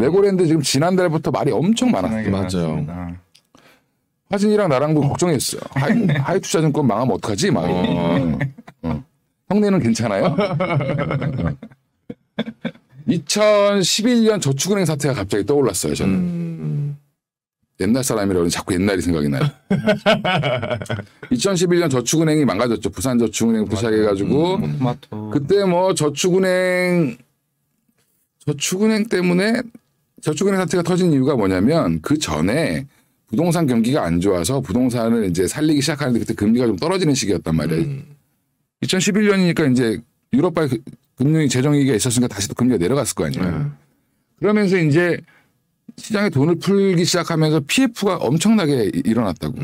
레고랜드 지금 지난달부터 말이 엄청 많았어요. 맞아요. 화진이랑 나랑도 걱정했어. 하이투자증권 망하면 어떡하지? 막. 형네는 괜찮아요? 2011년 저축은행 사태가 갑자기 떠올랐어요. 저는. 옛날 사람이라고 자꾸 옛날이 생각이 나요. 2011년 저축은행이 망가졌죠. 부산저축은행부터 시작해가지고 그때 뭐 저축은행 때문에 저축은행 사태가 터진 이유가 뭐냐면 그 전에 부동산 경기가 안 좋아서 부동산을 이제 살리기 시작하는데 그때 금리가 좀 떨어지는 시기였단 말이에요. 2011년이니까 이제 유럽발 금융 재정위기가 있었으니까 다시 또 금리가 내려갔을 거 아니에요. 그러면서 이제 시장에 돈을 풀기 시작하면서 PF가 엄청나게 일어났다고.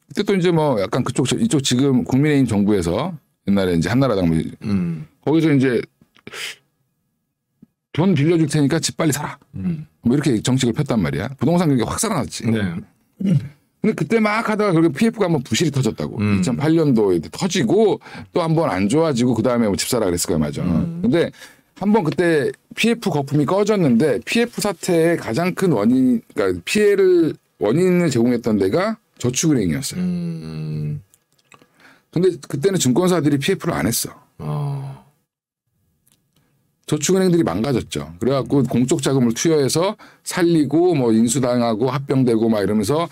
그때 또 이제 뭐 약간 이쪽 지금 국민의힘 정부에서 옛날에 이제 한나라당 거기서 이제 돈 빌려줄 테니까 집 빨리 사라. 뭐 이렇게 정책을 폈단 말이야. 부동산 경기가 확 살아났지. 근데 그때 막 하다가 결국 PF가 한번 부실이 터졌다고. 2008년도에 터지고 또 한번 안 좋아지고 그 다음에 뭐 집 사라 그랬을 거야, 맞아. 근데 한번 그때 PF 거품이 꺼졌는데 PF 사태의 가장 큰 원인, 그러니까 원인을 제공했던 데가 저축은행이었어요. 근데 그때는 증권사들이 PF를 안 했어. 저축은행들이 망가졌죠. 그래갖고 공적 자금을 투여해서 살리고 뭐 인수당하고 합병되고 막 이러면서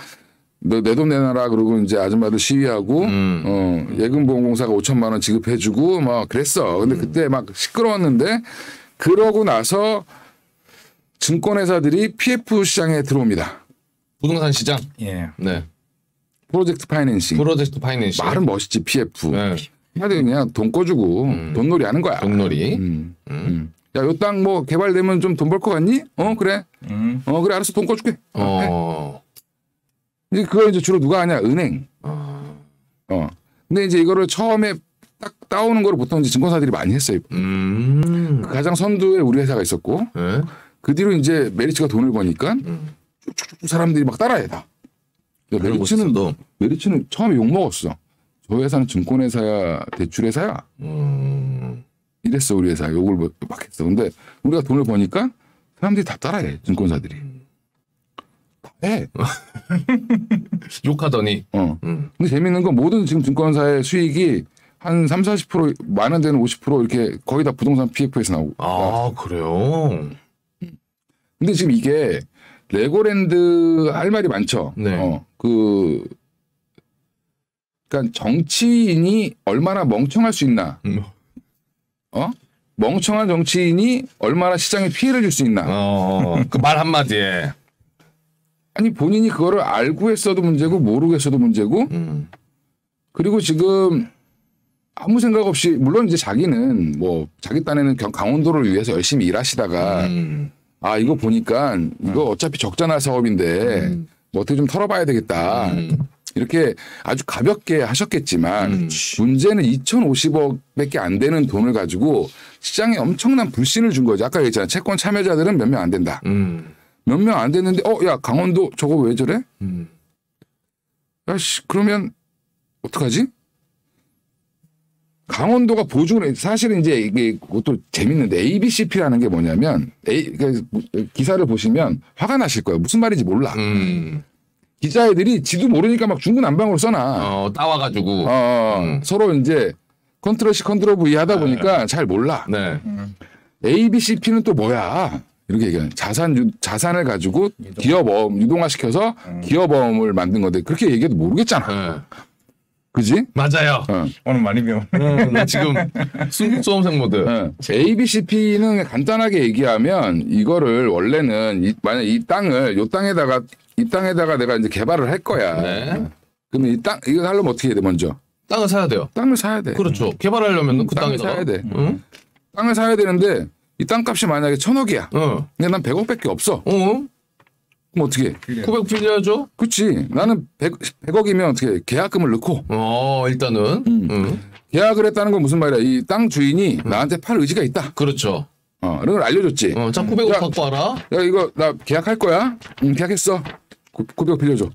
너 내 돈 내놔라 그러고 이제 아줌마들 시위하고 예금보험공사가 5천만 원 지급해주고 막 그랬어. 근데 그때 막 시끄러웠는데 그러고 나서 증권회사들이 PF 시장에 들어옵니다. 부동산 시장. 예. 네. 프로젝트 파이낸싱. 말은 멋있지 PF. 네. 그냥 돈 꺼주고 돈놀이 하는 거야. 돈놀이. 야, 요 땅 뭐 개발되면 좀 돈 벌 것 같니? 그래. 그래 알았어 돈 꺼줄게. 이제 그걸 이제 주로 누가 하냐? 은행. 근데 이제 이거를 처음에 딱 따오는 거를 보통 이제 증권사들이 많이 했어요. 가장 선두에 우리 회사가 있었고 그 뒤로 이제 메리츠가 돈을 버니까 쭉쭉쭉 사람들이 막 따라해 다. 메리츠는 처음에 욕 먹었어. 저 회사는 증권회사야, 대출회사야. 이랬어 우리 회사. 욕을 막 했어. 근데 우리가 돈을 버니까 사람들이 다 따라해. 증권사들이. 해. 욕하더니. 근데 재밌는 건 모든 지금 증권사의 수익이 한 30-40% 많은 데는 50% 이렇게 거의 다 부동산 PF에서 나오고. 아, 그래요? 근데 지금 이게 레고랜드 할 말이 많죠. 네. 그러니까 정치인이 얼마나 멍청할 수 있나. 멍청한 정치인이 얼마나 시장에 피해를 줄 수 있나. 그 말 한마디에. 아니 본인이 그거를 알고 했어도 문제고 모르고 했어도 문제고 그리고 지금 아무 생각 없이 물론 이제 자기는 뭐 자기 딴에는 강원도를 위해서 열심히 일하시다가 아 이거 보니까 이거 어차피 적자날 사업인데 뭐 어떻게 좀 털어봐야 되겠다 이렇게 아주 가볍게 하셨겠지만 문제는 2,050억밖에 안 되는 돈을 가지고 시장에 엄청난 불신을 준 거죠. 아까 얘기했잖아. 채권 참여자들은 몇 명 안 된다. 몇 명 안 됐는데 야 강원도 저거 왜 저래? 야씨 그러면 어떡하지? 강원도가 보증을 사실은 이제 이게 그것도 재밌는데 ABCP라는 게 뭐냐면 그러니까 기사를 보시면 화가 나실 거예요. 무슨 말인지 몰라. 기자애들이 지도 모르니까 막 중구난방으로 써놔. 따와가지고 서로 이제 컨트롤 C 컨트롤 V 하다 보니까 잘 몰라. 네. ABCP는 또 뭐야? 이렇게 얘기하는 자산을 가지고 기업어음 유동화시켜서 기업어음을 만든 건데 그렇게 얘기해도 모르겠잖아. 그지? 맞아요. 오늘 많이 배워. 나 지금 수험생 모드. ABCP는 간단하게 얘기하면 이거를 원래는 만약 이 땅에다가 내가 이제 개발을 할 거야. 네. 그러면 이거 하려면 어떻게 해야 돼 먼저? 땅을 사야 돼요. 땅을 사야 돼. 그렇죠. 개발하려면 그 땅을 땅에다가. 사야 돼. 땅을 사야 되는데 이 땅값이 만약에 1,000억이야. 근데 난 100억밖에 없어. 그럼 어떻게 해? 900 빌려야죠. 그렇지. 나는 100억이면 어떻게 해? 계약금을 넣고. 일단은. 계약을 했다는 건 무슨 말이야? 이 땅 주인이 나한테 팔 의지가 있다. 그렇죠. 이런 걸 알려줬지. 자, 900억 갖고 와라. 야, 이거 나 계약할 거야. 계약했어. 900억 빌려줘.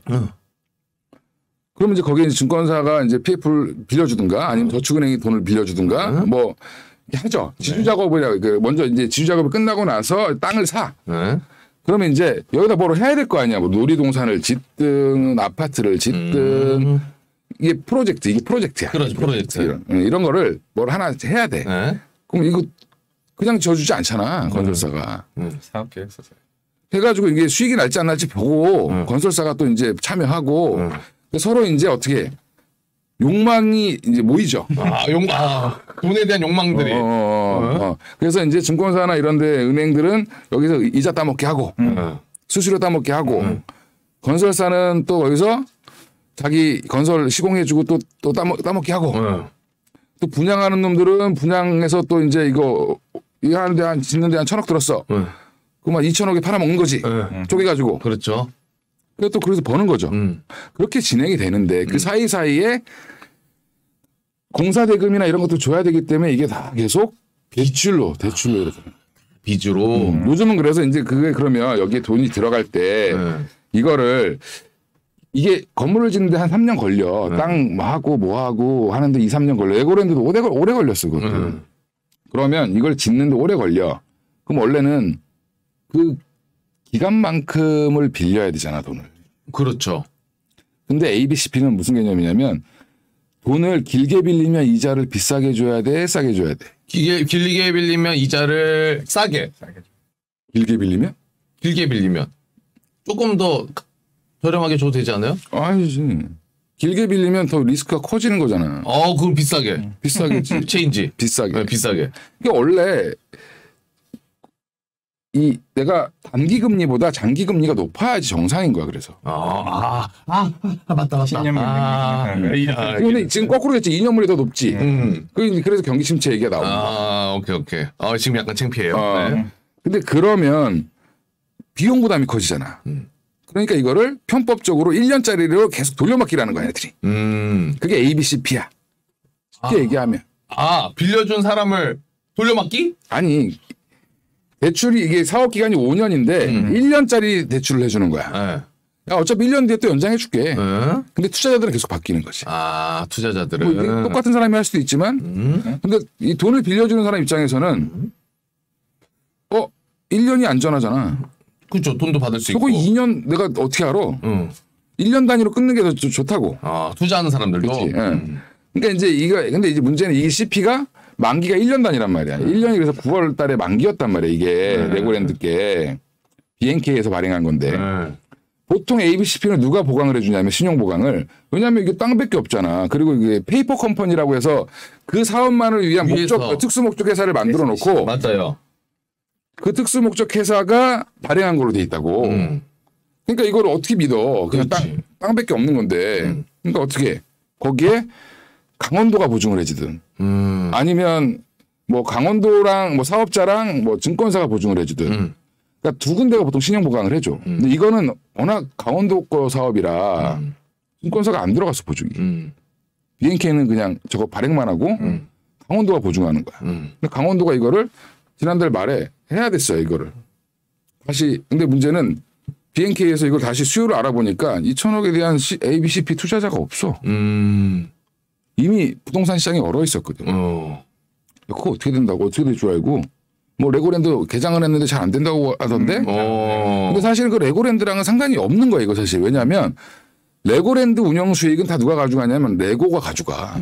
그러면 이제 거기에 이제 증권사가 이제 PF를 빌려주든가 아니면 저축은행이 돈을 빌려주든가 뭐 하죠. 지주 작업을 먼저 이제 지주 작업이 끝나고 나서 땅을 사. 네. 그러면 이제 여기다 뭐를 해야 될 거 아니야. 뭐 놀이동산을 짓든 아파트를 짓든 이게 프로젝트야. 그렇죠, 프로젝트. 이런 거를 뭘 하나 해야 돼. 네. 그럼 이거 그냥 지어주지 않잖아 건설사가. 사업 계획서죠. 해가지고 이게 수익이 날지 안 날지 보고 건설사가 또 이제 참여하고 서로 이제 어떻게 욕망이 이제 모이죠. 돈에 대한 욕망들이. 그래서 이제 증권사나 이런데 은행들은 여기서 이자 따먹게 하고 수수료 따먹게 하고 건설사는 또 거기서 자기 건설 시공해주고 또 따먹게 하고 또 분양하는 놈들은 분양해서 또 이제 이거 하는데 짓는데 한 1,000억 들었어. 그만 2,000억에 팔아먹는 거지. 쪼개가지고. 그렇죠. 그래서 버는 거죠. 그렇게 진행이 되는데 그 사이사이에 공사대금이나 이런 것도 줘야 되기 때문에 이게 다 계속 대출로 이렇게. 빚으로. 요즘은 그래서 이제 그게 그러면 여기에 돈이 들어갈 때 이거를 이게 건물을 짓는데 한 3년 걸려. 땅 뭐 하고 하는데 2, 3년 걸려. 레고랜드도 오래 걸렸어, 그것도. 그러면 이걸 짓는데 오래 걸려. 그럼 원래는 그 기간만큼을 빌려야 되잖아, 돈을. 그렇죠. 근데 ABCP는 무슨 개념이냐면 돈을 길게 빌리면 이자를 비싸게 줘야 돼, 싸게 줘야 돼. 길게 빌리면 이자를 싸게. 길게 빌리면? 길게 빌리면 조금 더 저렴하게 줘도 되지 않아요? 아니지. 길게 빌리면 더 리스크가 커지는 거잖아. 그럼 비싸게. 비싸겠지. 체인지. 비싸게. 네, 비싸게. 이게 원래 내가 단기 금리보다 장기 금리가 높아야지 정상인 거야. 그래서. 맞다. 근데 지금 거꾸로 됐지. 2년물이 더 높지. 그래서 경기 침체 얘기가 나오는 거야. 오케이. 지금 약간 창피해요. 네. 근데 그러면 비용 부담이 커지잖아. 그러니까 이거를 편법적으로 1년짜리로 계속 돌려막기라는 거야, 애들이. 그게 ABCP야. 쉽게 얘기하면. 빌려준 사람을 돌려막기? 아니, 대출이 이게 사업 기간이 5년인데 1년짜리 대출을 해주는 거야. 네. 야, 어차피 1년 뒤에 또 연장해줄게. 근데 투자자들은 계속 바뀌는 거지. 투자자들은. 뭐 이게 똑같은 사람이 할 수도 있지만, 근데 이 돈을 빌려주는 사람 입장에서는, 1년이 안전하잖아. 그렇죠. 돈도 받을 수 저거 있고. 2년 내가 어떻게 알아? 1년 단위로 끊는 게 더 좋다고. 투자하는 사람들도. 그렇지. 그러니까 이제 근데 이제 문제는 이 CP가 만기가 1년 단위란 말이야. 1년이 그래서 9월 달에 만기였단 말이야. 이게 레고랜드께 BNK에서 발행한 건데. 보통 ABCP는 누가 보강을 해주냐면 신용 보강을. 왜냐하면 이게 땅밖에 없잖아. 그리고 이게 페이퍼 컴퍼니라고 해서 그 사업만을 위한 특수 목적 회사를 만들어 놓고. 맞아요. 그 특수 목적 회사가 발행한 걸로 돼 있다고. 그러니까 이걸 어떻게 믿어? 그냥 땅밖에 없는 건데. 그러니까 어떻게 거기에 강원도가 보증을 해주든 아니면 뭐 강원도랑 뭐 사업자랑 뭐 증권사가 보증을 해주든. 그러니까 두 군데가 보통 신용 보강을 해줘. 근데 이거는 워낙 강원도 거 사업이라 증권사가 안 들어갔어 보증이. BNK는 그냥 저거 발행만 하고 강원도가 보증하는 거야. 근데 강원도가 이거를 지난달 말에 해야 됐어요, 이거를. 다시. 근데 문제는 BNK에서 이걸 다시 수요를 알아보니까 2,000억에 대한 ABCP 투자자가 없어. 이미 부동산 시장이 얼어 있었거든. 그거 어떻게 된다고, 어떻게 될 줄 알고. 뭐 레고랜드 개장을 했는데 잘 안 된다고 하던데. 근데 사실 그 레고랜드랑은 상관이 없는 거야, 이거 사실. 왜냐하면 레고랜드 운영 수익은 다 누가 가져가냐면 레고가 가져가.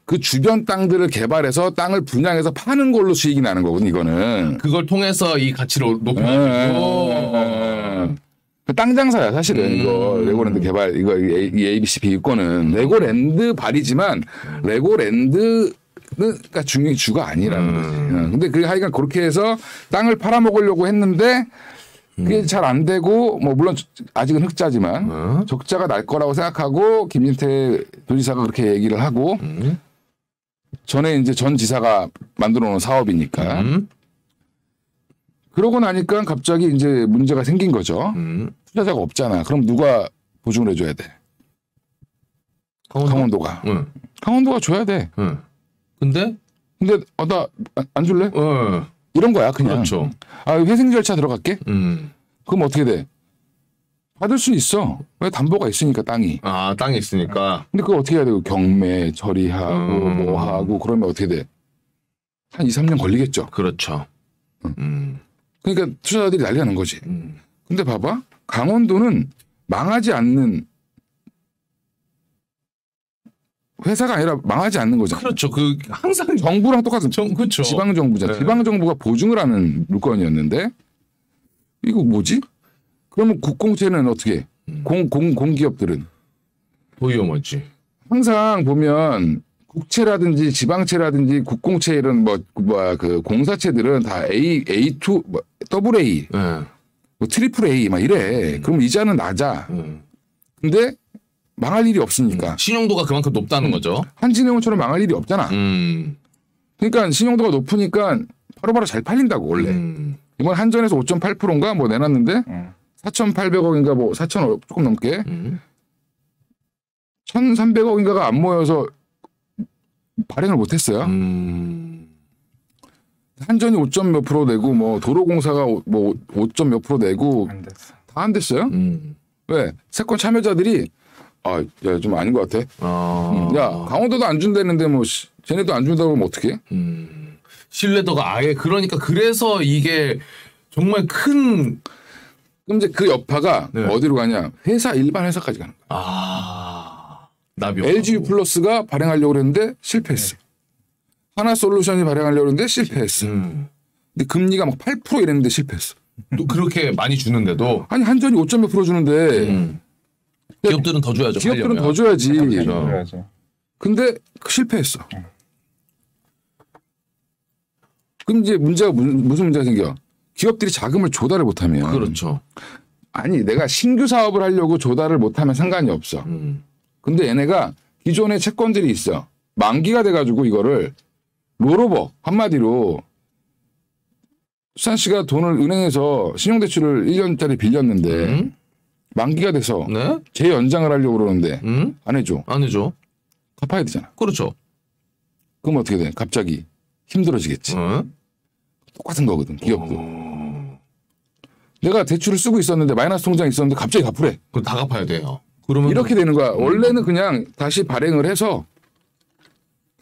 그 주변 땅들을 개발해서 땅을 분양해서 파는 걸로 수익이 나는 거거든, 이거는. 그걸 통해서 이 가치를 높여가지고. 그 땅 장사야, 사실은. 이거 레고랜드 개발, 이 ABCP 이거는 레고랜드 발이지만 레고랜드가 주가 아니라는 거지. 근데 그 하여간 그렇게 해서 땅을 팔아먹으려고 했는데 그게 잘 안 되고, 뭐 물론 아직은 흑자지만 적자가 날 거라고 생각하고 김진태 도지사가 그렇게 얘기를 하고 전에 이제 전 지사가 만들어 놓은 사업이니까. 그러고 나니까 갑자기 이제 문제가 생긴 거죠. 투자자가 없잖아. 그럼 누가 보증을 해줘야 돼? 강원도가. 강원도가 줘야 돼. 근데 나 안 줄래? 이런 거야 그냥. 그렇죠. 회생 절차 들어갈게. 그럼 어떻게 돼? 받을 수 있어. 왜 담보가 있으니까 땅이. 땅이 있으니까. 근데 그거 어떻게 해야 되고 경매 처리하고 뭐 하고 그러면 어떻게 돼? 한 2, 3년 걸리겠죠. 그렇죠. 그러니까 투자자들이 난리 나는 거지. 근데 봐봐. 강원도는 망하지 않는 회사가 아니라 망하지 않는 거잖아. 그렇죠. 그 항상 정부랑 똑같은 그렇죠. 지방 정부잖아. 네. 지방 정부가 보증을 하는 물건이었는데 이거 뭐지? 그러면 국공채는 어떻게 해? 공기업들은 도이어머지. 항상 보면 국채라든지 지방채라든지 국공채 이런 그 공사채들은 다 A2, AA, 네. 뭐 트리플 A 막 이래. 그럼 이자는 낮아. 근데 망할 일이 없으니까. 신용도가 그만큼 높다는 거죠. 한진해운처럼 망할 일이 없잖아. 그러니까 신용도가 높으니까 바로바로 잘 팔린다고 원래. 이번 한전에서 5.8%인가 뭐 내놨는데 4,800억인가 뭐 4,000억 조금 넘게 1,300억인가가 안 모여서 발행을 못했어요. 한전이 5점 몇 프로 내고 뭐 도로공사가 뭐 5점 몇 프로 내고 다 안 됐어요. 왜? 세권 참여자들이 야, 좀 아닌 것 같아. 야, 강원도도 안 준다는데 뭐 쟤네도 안 준다고 하면 어떡해? 신뢰도가 아예 그래서 이게 정말 큰 그럼 이제 그 여파가 네. 어디로 가냐? 일반 회사까지 가는 거야. 나비. LG 플러스가 발행하려고 그랬는데 실패했어. 하나솔루션이 발행하려고 했는데 실패했어. 근데 금리가 막 8% 이랬는데 실패했어. 또 그렇게 많이 주는데도 아니 한전이 5.몇 프로 주는데 기업들은 더 줘야죠. 기업들은 하려면. 더 줘야지. 그래야죠. 근데 실패했어. 그럼 이제 문제가 무슨 문제가 생겨? 기업들이 자금을 조달을 못하면 그렇죠. 아니 내가 신규 사업을 하려고 조달을 못하면 상관이 없어. 근데 얘네가 기존에 채권들이 있어. 만기가 돼가지고 이거를 롤오버 한마디로 수산씨가 돈을 은행에서 신용대출을 1년짜리 빌렸는데 만기가 돼서 네? 재연장을 하려고 그러는데 안 해줘. 안 해줘. 갚아야 되잖아. 그렇죠. 그럼 어떻게 돼? 갑자기 힘들어지겠지. 똑같은 거거든 기업도. 내가 대출을 쓰고 있었는데 마이너스 통장이 있었는데 갑자기 갚으래. 그럼 다 갚아야 돼요. 그러면 이렇게 되는 거야. 원래는 그냥 다시 발행을 해서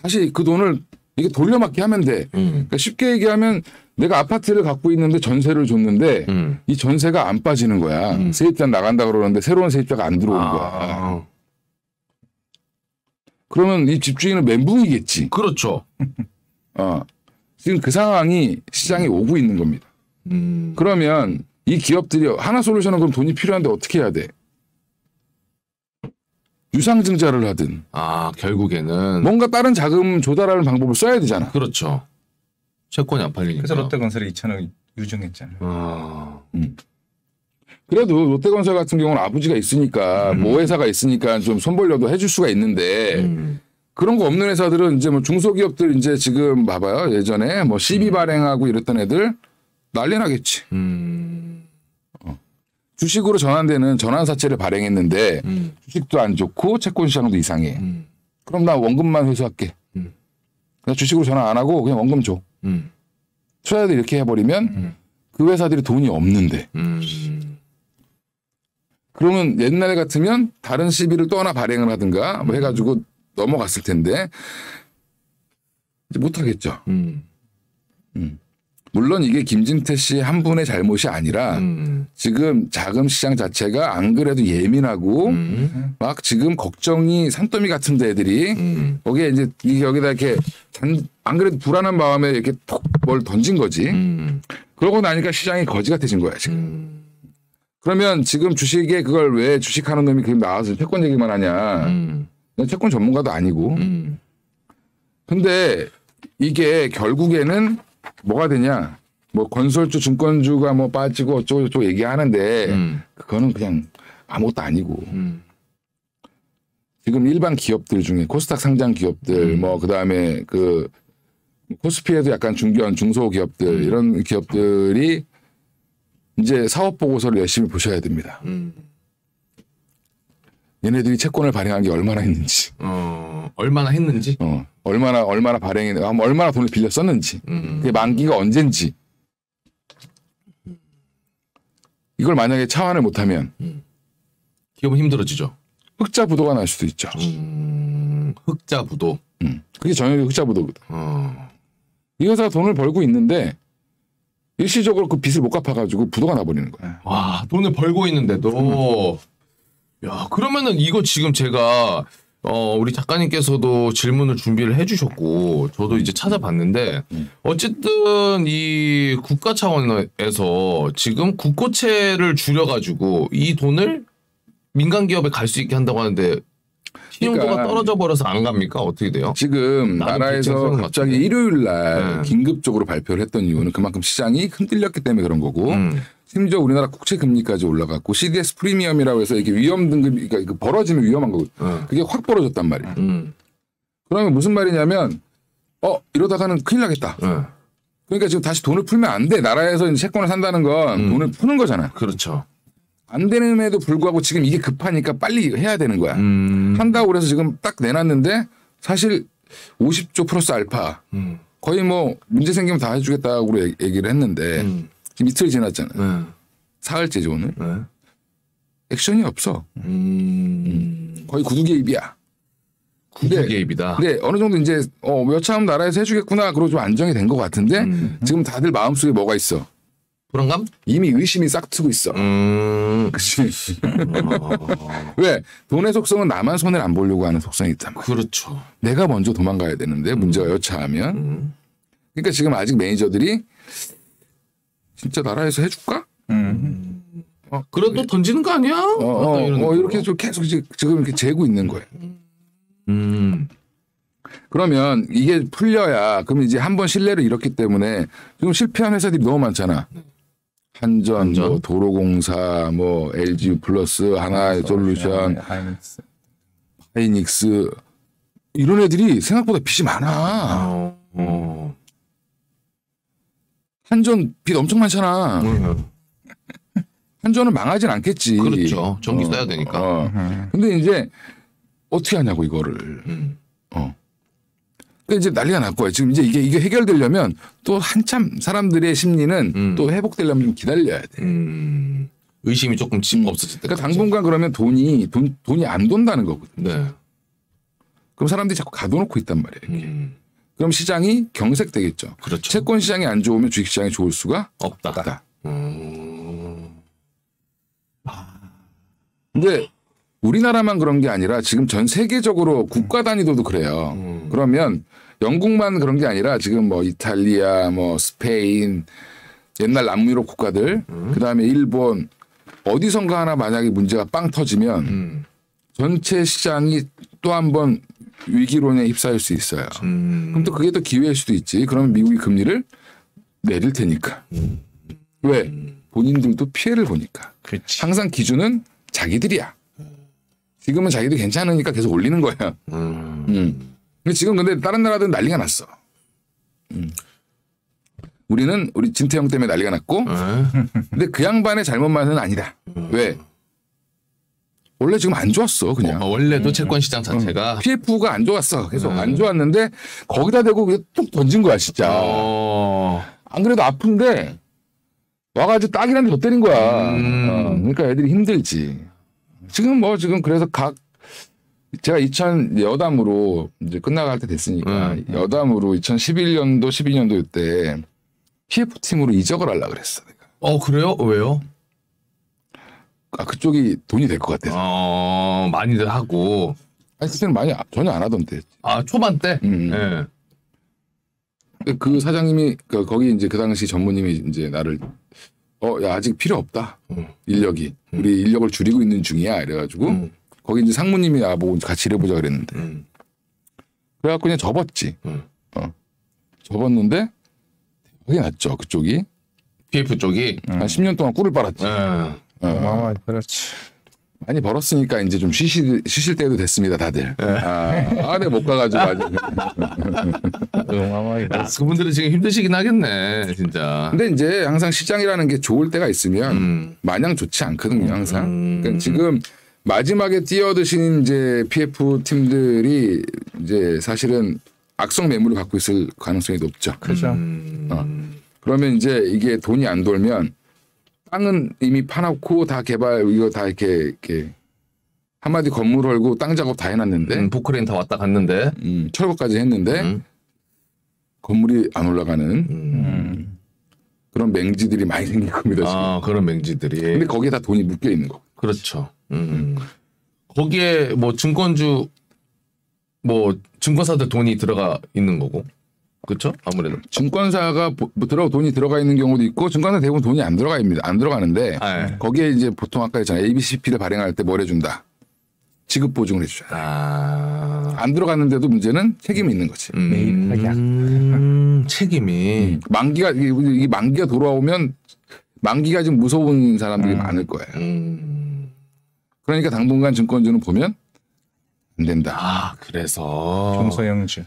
다시 그 돈을 이게 돌려막기 하면 돼. 그러니까 쉽게 얘기하면 내가 아파트를 갖고 있는데 전세를 줬는데 이 전세가 안 빠지는 거야. 세입자 나간다 그러는데 새로운 세입자가 안 들어오는 거야. 그러면 이 집주인은 멘붕이겠지. 그렇죠. 지금 그 상황이 시장에 오고 있는 겁니다. 그러면 이 기업들이 하나솔루션은 그럼 돈이 필요한데 어떻게 해야 돼? 유상증자를 하든 결국에는 뭔가 다른 자금 조달하는 방법을 써야 되잖아. 그렇죠. 채권이 안 팔리니까. 그래서 롯데건설이 2천억 유증했잖아요. 그래도 롯데건설 같은 경우는 아버지가 있으니까 모회사가 있으니까 좀 손 벌려도 해줄 수가 있는데 그런 거 없는 회사들은 이제 뭐 중소기업들 이제 지금 봐봐요. 예전에 뭐 CB 발행하고 이랬던 애들 난리 나겠지. 주식으로 전환되는 전환사채를 발행했는데 주식도 안 좋고 채권 시장도 이상해. 그럼 나 원금만 회수할게. 나 주식으로 전환 안 하고 그냥 원금 줘. 투자자들 이렇게 해버리면 그 회사들이 돈이 없는데. 그러면 옛날 같으면 다른 CB를 또 하나 발행을 하든가 뭐 해가지고 넘어갔을 텐데 이제 못하겠죠. 물론 이게 김진태 씨 한 분의 잘못이 아니라 지금 자금 시장 자체가 안 그래도 예민하고 막 지금 걱정이 산더미 같은 데들이 거기에 이제 여기다 이렇게 안 그래도 불안한 마음에 이렇게 톡 뭘 던진 거지. 그러고 나니까 시장이 거지 같아진 거야 지금. 그러면 지금 주식에 그걸 왜 주식하는 놈이 그럼 나와서 채권 얘기만 하냐. 난 채권 전문가도 아니고. 근데 이게 결국에는 뭐가 되냐. 뭐 건설주, 증권주가 뭐 빠지고 어쩌고 얘기하는데 그거는 그냥 아무것도 아니고. 지금 일반 기업들 중에 코스닥 상장 기업들 뭐 그다음에 그 코스피에도 약간 중견, 중소기업들 이런 기업들이 이제 사업 보고서를 열심히 보셔야 됩니다. 얘네들이 채권을 발행한 게 얼마나 했는지. 얼마나 했는지. 얼마나 발행했는지, 얼마나 돈을 빌려 썼는지. 그게 만기가 언젠지. 이걸 만약에 차환을 못하면 기업은 힘들어지죠. 흑자 부도가 날 수도 있죠. 흑자 부도. 그게 전형적 흑자 부도거든. 이 회사가 돈을 벌고 있는데 일시적으로 그 빚을 못 갚아가지고 부도가 나버리는 거야. 와, 돈을 벌고 있는데도. 야, 그러면은 이거 지금 제가 우리 작가님께서도 질문을 준비를 해주셨고 저도 이제 찾아봤는데 어쨌든 이 국가 차원에서 지금 국고채를 줄여가지고 이 돈을 민간 기업에 갈 수 있게 한다고 하는데 신용도가 그러니까 떨어져 버려서 안 갑니까? 어떻게 돼요? 지금 나름 나라에서 대책을 세운 갑자기 것 같은데. 일요일 날 네. 긴급적으로 발표를 했던 이유는 그만큼 시장이 흔들렸기 때문에 그런 거고 심지어 우리나라 국채 금리까지 올라갔고 CDS 프리미엄이라고 해서 이게 위험 등급이 그러니까 벌어지면 위험한 거고 그게 확 벌어졌단 말이에요. 그러면 무슨 말이냐면 이러다가는 큰일 나겠다. 그러니까 지금 다시 돈을 풀면 안 돼. 나라에서 이제 채권을 산다는 건 돈을 푸는 거잖아. 그렇죠. 안 되는에도 불구하고 지금 이게 급하니까 빨리 해야 되는 거야. 한다고 그래서 지금 딱 내놨는데 사실 50조 플러스 알파 거의 뭐 문제 생기면 다 해주겠다고 얘기를 했는데 지금 이틀 지났잖아요. 사흘째죠 오늘. 액션이 없어. 거의 구두 개입이야. 국가 개입이다. 근데 어느 정도 이제 여차하면 나라에서 해주겠구나 그러고 좀 안정이 된 것 같은데 지금 다들 마음속에 뭐가 있어. 불안감? 이미 의심이 싹트고 있어. 그치? 왜? 돈의 속성은 나만 손해를 안 보려고 하는 속성이 있단 말이야. 그렇죠. 내가 먼저 도망가야 되는데 문제가 여차하면. 그러니까 지금 아직 매니저들이 진짜 나라에서 해줄까? 그래 또 던지는 거 아니야? 약간 이런 느낌으로. 이렇게 좀 계속 지금 이렇게 재고 있는 거예요. 그러면 이게 풀려야 그러면 이제 한번 신뢰를 잃었기 때문에 지금 실패한 회사들이 너무 많잖아. 한전, 뭐 도로공사, 뭐 LG 플러스, 하나솔루션, 하이닉스 이런 애들이 생각보다 빚이 많아. 한전 빚 엄청 많잖아. 한전은 망하진 않겠지. 그렇죠. 전기 써야 되니까. 근데 이제 어떻게 하냐고 이거를. 그러니까 이제 난리가 날 거야. 지금 이제 이게 해결되려면 또 한참 사람들의 심리는 또 회복되려면 좀 기다려야 돼. 의심이 조금 없어질 때. 그러니까 당분간 그러면 돈이 안 돈다는 거거든. 네. 그럼 사람들이 자꾸 가둬놓고 있단 말이에요. 이게. 그럼 시장이 경색되겠죠. 그렇죠. 채권 시장이 안 좋으면 주식 시장이 좋을 수가 없다. 없다. 근데 우리나라만 그런 게 아니라 지금 전 세계적으로 국가 단위로도 그래요. 그러면 영국만 그런 게 아니라 지금 뭐 이탈리아, 뭐 스페인, 옛날 남유럽 국가들, 그다음에 일본 어디선가 하나 만약에 문제가 빵 터지면 전체 시장이 또 한 번 위기론에 휩싸일 수 있어요. 그럼 또 그게 또 기회일 수도 있지. 그러면 미국이 금리를 내릴 테니까. 왜? 본인들도 피해를 보니까. 그치. 항상 기준은 자기들이야. 지금은 자기들 괜찮으니까 계속 올리는 거야. 근데 지금 근데 다른 나라들은 난리가 났어. 우리 진태형 때문에 난리가 났고, 근데 그 양반의 잘못만은 아니다. 왜? 원래 지금 안 좋았어, 그냥. 원래도 채권 시장 자체가 PF가 안 좋았어. 계속 안 좋았는데 거기다 대고 그냥 툭 던진 거야, 진짜. 안 그래도 아픈데 와가지고 딱이라는 더 때린 거야. 그러니까 애들이 힘들지. 지금 그래서 제가 여담으로 이제 끝나갈 때 됐으니까 여담으로 2011년도 12년도 때 PF팀으로 이적을 하려고 그랬어. 내가. 그래요? 왜요? 그쪽이 돈이 될 것 같아서. 많이들 하고. 아니, 그때는 전혀 안 하던데. 초반 때? 네. 그 사장님이 거기 이제 그 당시 전무님이 이제 나를 야 아직 필요 없다 인력이 우리 인력을 줄이고 있는 중이야 이래가지고 거기 이제 상무님이 나보고 같이 일해보자 그랬는데 그래갖고 그냥 접었지. 접었는데 그게 낫죠 그쪽이. PF 쪽이 한 10년 동안 꿀을 빨았지. 그렇지. 많이 벌었으니까 이제 좀 쉬실 때도 됐습니다 다들. 내가 못 가가지고 아직. 그분들은 지금 힘드시긴 하겠네 진짜. 근데 이제 항상 시장이라는 게 좋을 때가 있으면 마냥 좋지 않거든요 항상. 그러니까 지금 마지막에 뛰어드신 이제 PF 팀들이 이제 사실은 악성 매물을 갖고 있을 가능성이 높죠. 그죠. 그러면 이제 이게 돈이 안 돌면 땅은 이미 파놓고 다 이거 다 이렇게 한마디 건물 헐고 땅 작업 다 해놨는데 포크레인 다 왔다 갔는데 철거까지 했는데 건물이 안 올라가는 그런 맹지들이 많이 생길 겁니다. 지금. 아, 그런 맹지들이. 근데 거기에 다 돈이 묶여 있는 거. 그렇죠. 거기에 뭐 증권주, 뭐 증권사들 돈이 들어가 있는 거고. 그렇죠? 아무래도. 증권사가 돈이 들어가 있는 경우도 있고 증권사 대부분 돈이 안 들어가는데 네. 거기에 이제 보통 아까 했잖아요. ABCP를 발행할 때 뭘 해준다. 지급 보증을 해주잖아. 안 들어갔는데도 문제는 책임이 있는 거지. 책임이. 만기가 이 만기가 돌아오면 만기가 좀 무서운 사람들이 많을 거예요. 그러니까 당분간 증권주는 보면 안 된다. 아, 그래서 중소형주.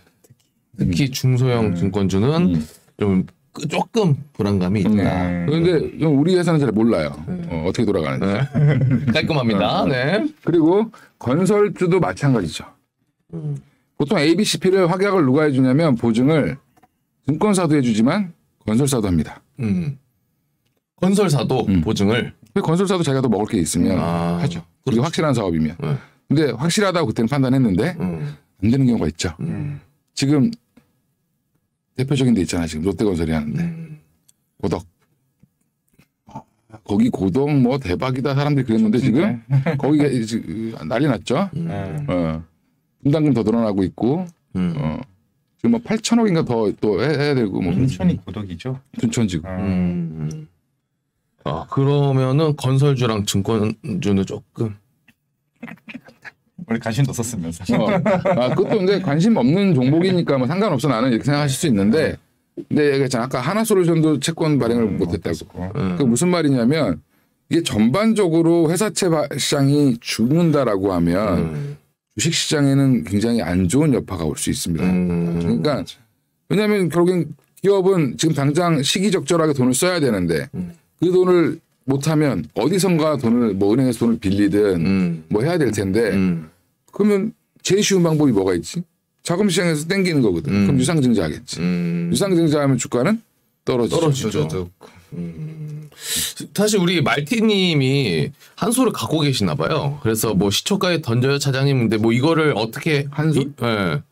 특히 중소형 증권주는 좀 조금 불안감이 있다. 그런데 우리 회사는 잘 몰라요. 어떻게 돌아가는지. 깔끔합니다. 네. 그리고 건설주도 마찬가지죠. 보통 ABCP를 확약을 누가 해주냐면 보증을 증권사도 해주지만 건설사도 합니다. 건설사도 보증을. 근데 건설사도 자기가 더 먹을 게 있으면 하죠. 그리고 확실한 사업이면. 근데 확실하다고 그때는 판단했는데 안 되는 경우가 있죠. 지금 대표적인 데 있잖아. 지금 롯데건설이 하는데 고덕. 거기 고덕 뭐 대박이다 사람들이 그랬는데 지금 거기가 난리 났죠. 분담금 더 늘어나고 있고 지금 뭐 8천억인가 더 또 해야 되고 뭐 춘천이 고덕이죠. 춘천지구. 그러면은 건설주랑 증권주는 조금 원래 관심도 없었으면 사실. 그것도 근데 관심 없는 종목이니까 뭐 상관없어 나는 이렇게 생각하실 수 있는데 근데 얘기했잖아. 아까 하나솔루션도 채권 발행을 못했다고. 그 무슨 말이냐면 이게 전반적으로 회사채 시장이 죽는다라고 하면 주식시장에는 굉장히 안 좋은 여파가 올 수 있습니다. 그러니까 왜냐하면 결국엔 기업은 지금 당장 시기적절하게 돈을 써야 되는데 그 돈을 못하면 어디선가 돈을 뭐 은행에서 돈을 빌리든 뭐 해야 될 텐데 그러면 제일 쉬운 방법이 뭐가 있지? 자금시장에서 땡기는 거거든. 그럼 유상증자 하겠지. 유상증자 하면 주가는 떨어지죠. 사실 우리 말티님이 한솔을 갖고 계시나 봐요. 그래서 뭐 시초가에 던져요 차장님인데 뭐 이거를 어떻게 한솔? 네.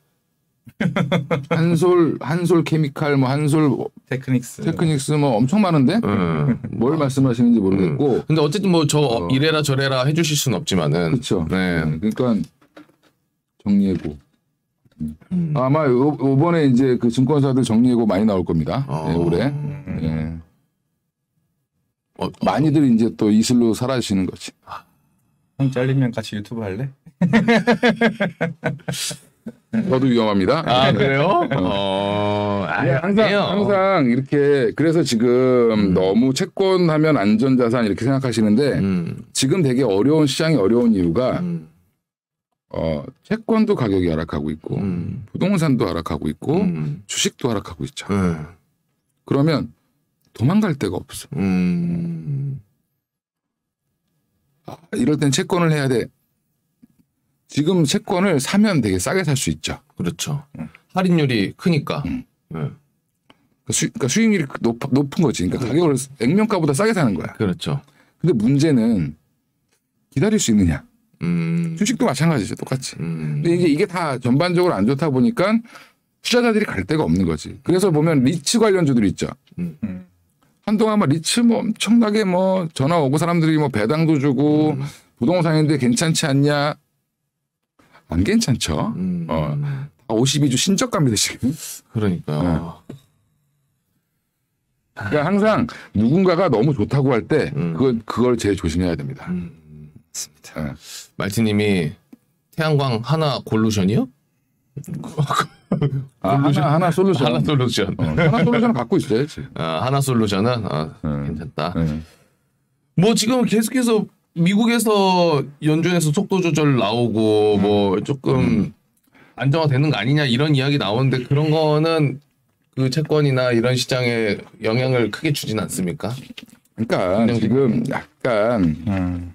한솔 케미칼 뭐 한솔 테크닉스 뭐 엄청 많은데 뭘 말씀하시는지 모르겠고 근데 어쨌든 뭐 저 이래라 저래라 해주실 수는 없지만은 그렇죠. 네. 그러니까 정리해고 아마 이번에 이제 그 증권사들 정리해고 많이 나올 겁니다. 네, 올해 네. 많이들 이제 또 이슬로 사라지시는 거지. 형 잘리면 같이 유튜브 할래? 저도 위험합니다. 아 그래요? 항상 이렇게 그래서 지금 너무 채권하면 안전자산 이렇게 생각하시는데 지금 되게 어려운 시장이 어려운 이유가 채권도 가격이 하락하고 있고 부동산도 하락하고 있고 주식도 하락하고 있죠. 그러면 도망갈 데가 없어. 이럴 땐 채권을 해야 돼. 지금 채권을 사면 되게 싸게 살 수 있죠. 그렇죠. 할인율이 크니까. 그러니까 수익률이 높은 거지. 그러니까 가격을 액면가보다 싸게 사는 거야. 그렇죠. 근데 문제는 기다릴 수 있느냐. 주식도 마찬가지죠. 똑같이. 근데 이게 다 전반적으로 안 좋다 보니까 투자자들이 갈 데가 없는 거지. 그래서 보면 리츠 관련주들이 있죠. 한동안 막 리츠 뭐 엄청나게 뭐 전화 오고 사람들이 뭐 배당도 주고 부동산인데 괜찮지 않냐. 안 괜찮죠. 52주 신저가입니다 지금. 그러니까요. 그러니까 항상 누군가가 너무 좋다고 할 때 그걸 제일 조심해야 됩니다. 맞습니다. 말티님이 태양광 하나 골루션이요? 하나 솔루션. 하나 솔루션. 하나 솔루션을 갖고 있어야지. 하나 솔루션은 괜찮다. 뭐 지금 계속해서 미국에서 연준에서 속도 조절 나오고 뭐 조금 안정화되는 거 아니냐 이런 이야기 나오는데 그런 거는 그 채권이나 이런 시장에 영향을 크게 주진 않습니까? 그러니까 지금 약간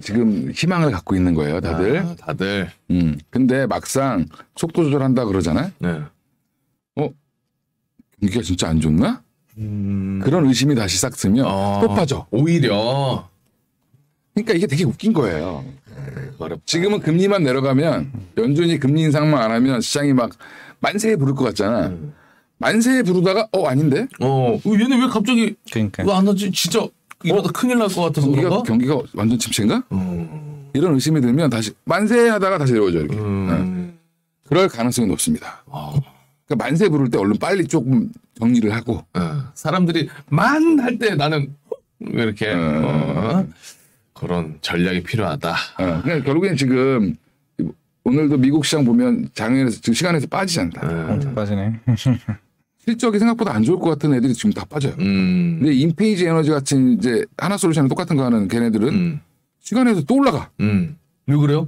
지금 희망을 갖고 있는 거예요, 다들. 다들. 근데 막상 속도 조절한다 그러잖아요. 네. 경기가 진짜 안 좋나? 그런 의심이 다시 싹 들면 또 빠져. 오히려. 그러니까 이게 되게 웃긴 거예요. 지금은 금리만 내려가면 연준이 금리 인상만 안 하면 시장이 막 만세에 부를 것 같잖아. 만세 부르다가 아닌데 얘네 왜 갑자기 그러니까. 왜 안 하지? 진짜 이러다 큰일 날 것 같아서 그런가? 경기가 완전 침체인가? 이런 의심이 들면 다시 만세 하다가 다시 내려오죠 이렇게. 그럴 가능성이 높습니다. 그러니까 만세 부를 때 얼른 빨리 조금 정리를 하고 사람들이 만 할 때 나는 이렇게 그런 전략이 필요하다. 그러니까 결국엔 지금 오늘도 미국 시장 보면 장외에서 지금 시간에서 빠지잖아. 엄청 빠지네. 실적이 생각보다 안 좋을 것 같은 애들이 지금 다 빠져요. 근데 인페이지 에너지 같은 이제 하나솔루션이 똑같은 거 하는 걔네들은 시간에서 또 올라가. 왜 그래요?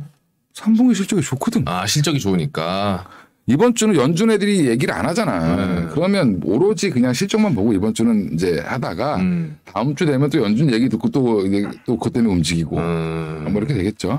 3분기 실적이 좋거든. 실적이 좋으니까. 이번 주는 연준 애들이 얘기를 안 하잖아. 그러면 오로지 그냥 실적만 보고 이번 주는 이제 하다가 다음 주 되면 또 연준 얘기 듣고 또 그것 때문에 움직이고 뭐 이렇게 되겠죠.